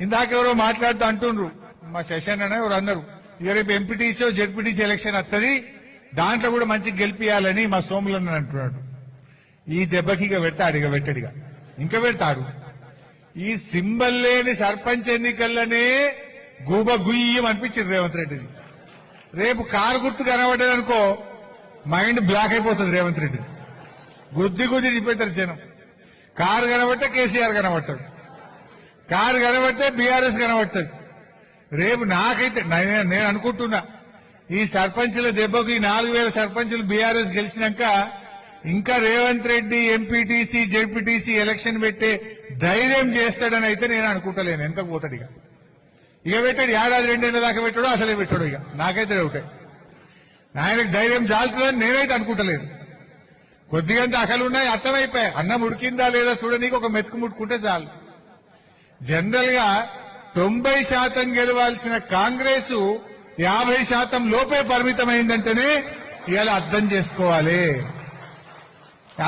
ఇందాకెవరో మాట్లాడుతూ అంటుండ్రు, మా శశాన్ అన్న ఎవరు అన్నారు, ఇక రేపు ఎంపీటీసీ జెడ్పీటీసీ ఎలక్షన్ వస్తుంది, దాంట్లో కూడా మంచిగా గెలిపియాలని మా సోములన్న అంటున్నాడు. ఈ దెబ్బకి ఇక పెడతాడు, ఇక పెట్టడిగా ఇంకా పెడతాడు. ఈ సింబల్ లేని సర్పంచ్ ఎన్నికల్లోనే గూబ గుయ్యం అనిపించింది రేవంత్ రెడ్డిది. రేపు కారు గుర్తు కనబడ్డది అనుకో, మైండ్ బ్లాక్ అయిపోతుంది రేవంత్ రెడ్డి. గుద్ది గుద్ది చూపెట్టారు జనం. కారు కనబట్టే కేసీఆర్ కనబడతాడు, కారు కనబడితే బీఆర్ఎస్ కనబడుతుంది. రేపు నాకైతే నేను అనుకుంటున్నా, ఈ సర్పంచుల దెబ్బకు ఈ 4000 సర్పంచులు బీఆర్ఎస్ గెలిచినాక ఇంకా Revanth Reddy MPTC ZPTC election పెట్టే ధైర్యం చేస్తాడని అయితే నేను అనుకుంటలేను. ఎంత పోతాడు ఇక పెట్టాడు, ఏడాది 2 ఏళ్ళ దాకా పెట్టాడు, అసలే పెట్టాడు. ఇక నాకైతే ఒకటే, ఆయనకు ధైర్యం చాలుతుందని నేనైతే అనుకుంటలేను. కొద్దిగంత అకలున్నాయి, అర్థమైపోయాయి. అన్నం ఉడికిందా లేదా చూడనీకి ఒక మెతుకు ముట్టుకుంటే చాలు. జనరల్ గా 90% గెలవాల్సిన కాంగ్రెస్ 50% లోపే పరిమితమైందంటేనే ఇవాళ అర్థం చేసుకోవాలి.